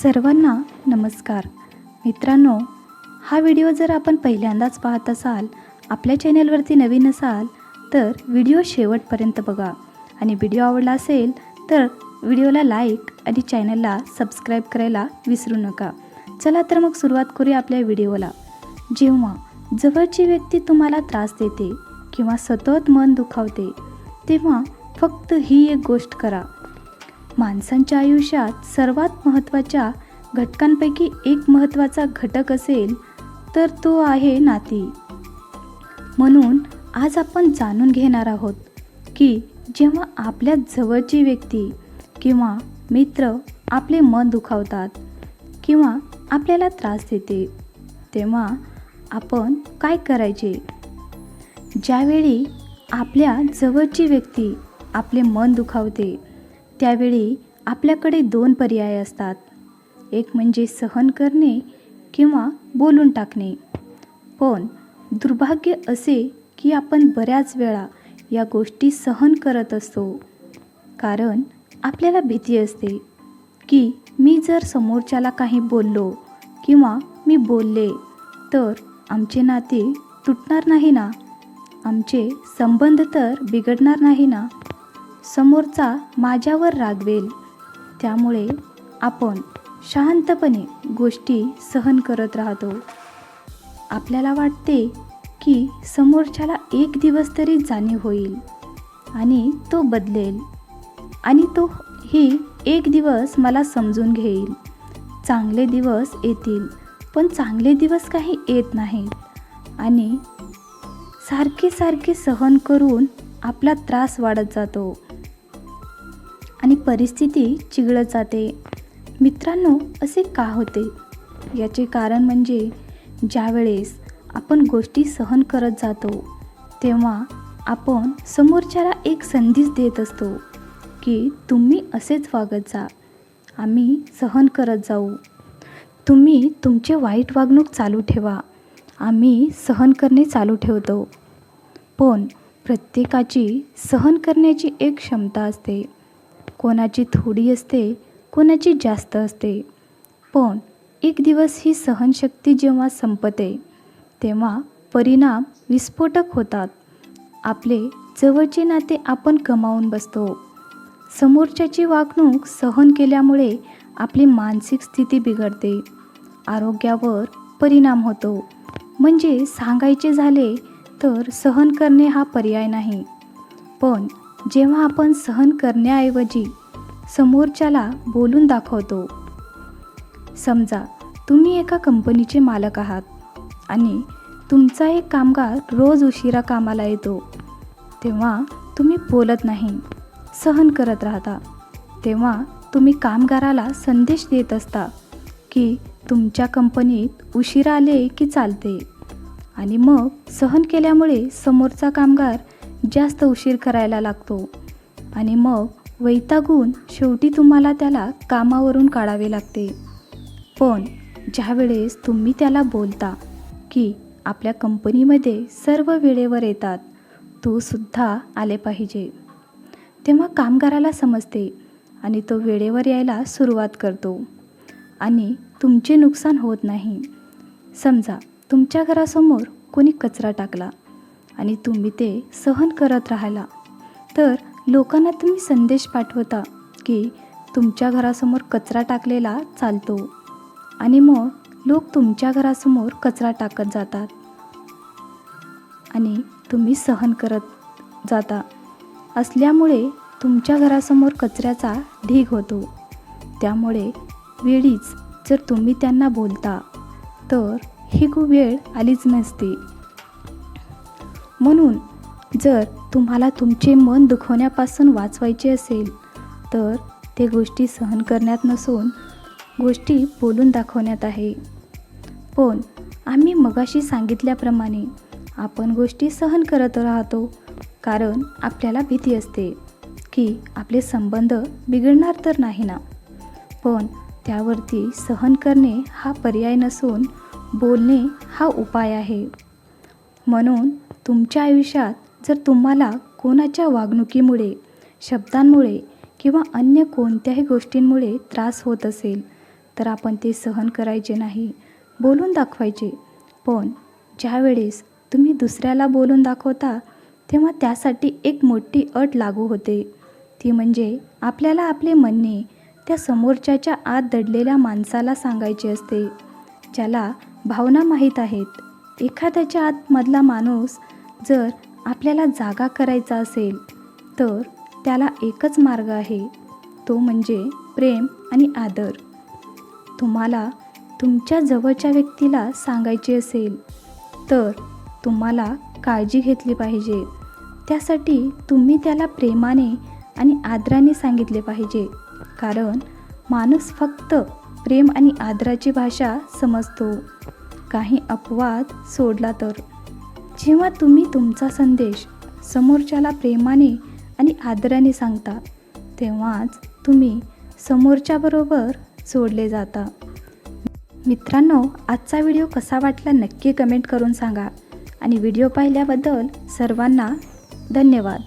सर्वांना नमस्कार. मित्रांनो, हा व्हिडिओ जर आपण पहिल्यांदाच पाहत असाल, आपल्या चॅनलवरती नवीन असाल तर व्हिडिओ शेवटपर्यंत बघा आणि व्हिडिओ आवडला असेल तर व्हिडिओला लाईक आणि चॅनलला सबस्क्राईब करायला विसरू नका. चला तर मग सुरुवात करूया आपल्या व्हिडिओला. जेव्हा जवळची व्यक्ती तुम्हाला त्रास देते किंवा सतत मन दुखावते, तेव्हा फक्त ही एक गोष्ट करा. माणसांच्या आयुष्यात सर्वात महत्त्वाच्या घटकांपैकी एक महत्त्वाचा घटक असेल तर तो आहे नाती. म्हणून आज आपण जाणून घेणार आहोत की जेव्हा आपल्या जवळची व्यक्ती किंवा मित्र आपले मन दुखावतात किंवा आपल्याला त्रास देते, तेव्हा आपण काय करायचे. ज्यावेळी आपल्या जवळची व्यक्ती आपले मन दुखावते त्यावेळी आपल्याकडे दोन पर्याय असतात. एक म्हणजे सहन करणे किंवा बोलून टाकणे. पण दुर्भाग्य असे की आपण बऱ्याच वेळा या गोष्टी सहन करत असतो, कारण आपल्याला भीती असते की मी जर समोरच्याला काही बोललो किंवा मी बोलले तर आमचे नाते तुटणार नाही ना, आमचे संबंध तर बिघडणार नाही ना, समोरचा माझ्यावर रागवेल. त्यामुळे आपण शांतपणे गोष्टी सहन करत राहतो. आपल्याला वाटते की समोरच्याला एक दिवस तरी जाणीव होईल आणि तो बदलेल आणि तो ही एक दिवस मला समजून घेईल. चांगले दिवस येतील, पण चांगले दिवस काही येत नाहीत आणि सारखे सहन करून आपला त्रास वाढत जातो आणि परिस्थिती चिघळत जाते. मित्रांनो, असे का होते? याचे कारण म्हणजे ज्यावेळेस आपण गोष्टी सहन करत जातो तेव्हा आपण समोरच्याला एक संधी देत असतो की तुम्ही असेच वागत जा, आम्ही सहन करत जाऊ. तुम्ही तुमचे वाईट वागणूक चालू ठेवा, आम्ही सहन करणे चालू ठेवतो. पण प्रत्येकाची सहन करण्याची एक क्षमता असते. कोणाची थोडी असते, कोणाची जास्त असते. पण एक दिवस ही सहनशक्ती जेव्हा संपते तेव्हा परिणाम विस्फोटक होतात. आपले जवळचे नाते आपण गमावून बसतो. समोरच्याची वागणूक सहन केल्यामुळे आपली मानसिक स्थिती बिघडते, आरोग्यावर परिणाम होतो. म्हणजे सांगायचे झाले तर सहन करणे हा पर्याय नाही. पण जेव्हा आपण सहन करण्याऐवजी समोरच्याला बोलून दाखवतो, समजा तुम्ही एका कंपनीचे मालक आहात आणि तुमचा एक कामगार रोज उशिरा कामाला येतो, तेव्हा तुम्ही बोलत नाही, सहन करत राहता. तेव्हा तुम्ही कामगाराला संदेश देत असता की तुमच्या कंपनीत उशिरा आले की चालते आणि मग सहन केल्यामुळे समोरचा कामगार जास्त उशीर करायला लागतो आणि मग वैतागून शेवटी तुम्हाला त्याला कामावरून काढावे लागते. पण ज्यावेळेस तुम्ही त्याला बोलता की आपल्या कंपनीमध्ये सर्व वेळेवर येतात, तू सुद्धा आले पाहिजे, तेव्हा कामगाराला समजते आणि तो वेळेवर यायला सुरुवात करतो आणि तुमचे नुकसान होत नाही. समजा तुमच्या घरासमोर कोणी कचरा टाकला आणि तुम्ही ते सहन करत राहिला, तर लोकांना तुम्ही संदेश पाठवता की तुमच्या घरासमोर कचरा टाकलेला चालतो आणि मग लोक तुमच्या घरासमोर कचरा टाकत जातात आणि तुम्ही सहन करत जाता. असल्यामुळे तुमच्या घरासमोर कचऱ्याचा ढीग होतो. त्यामुळे वेळीच जर तुम्ही त्यांना बोलता तर ही वेळ आलीच नसते. म्हणून जर तुम्हाला तुमचे मन दुखवण्यापासून वाचवायचे असेल तर ते गोष्टी सहन करण्यात नसून गोष्टी बोलून दाखवण्यात आहे. पण आम्ही मगाशी सांगितल्याप्रमाणे आपण गोष्टी सहन करत राहतो, कारण आपल्याला भीती असते की आपले संबंध बिघडणार तर नाही ना. पण त्यावरती सहन करणे हा पर्याय नसून बोलणे हा उपाय आहे. म्हणून तुमच्या आयुष्यात जर तुम्हाला कोणाच्या वागणुकीमुळे, शब्दांमुळे किंवा अन्य कोणत्याही गोष्टींमुळे त्रास होत असेल तर आपण ते सहन करायचे नाही, बोलून दाखवायचे. पण ज्यावेळेस तुम्ही दुसऱ्याला बोलून दाखवता तेव्हा त्यासाठी एक मोठी अट लागू होते. ती म्हणजे आपल्याला आपले म्हणणे त्या समोरच्याच्या आत दडलेल्या माणसाला सांगायचे असते, ज्याला भावना माहीत आहेत. एखाद्याच्या आतमधला माणूस जर आपल्याला जागा करायचा असेल तर त्याला एकच मार्ग आहे, तो म्हणजे प्रेम आणि आदर. तुम्हाला तुमच्या जवळच्या व्यक्तीला सांगायचे असेल तर तुम्हाला काळजी घेतली पाहिजे. त्यासाठी तुम्ही त्याला प्रेमाने आणि आदराने सांगितले पाहिजे, कारण माणूस फक्त प्रेम आणि आदराची भाषा समजतो, काही अपवाद सोडला तर. जेव्हा तुम्ही तुमचा संदेश समोरच्याला प्रेमाने आणि आदराने सांगता तेव्हाच तुम्ही समोरच्याबरोबर जोडले जाता. मित्रांनो, आजचा व्हिडिओ कसा वाटला नक्की कमेंट करून सांगा आणि व्हिडिओ पाहिल्याबद्दल सर्वांना धन्यवाद.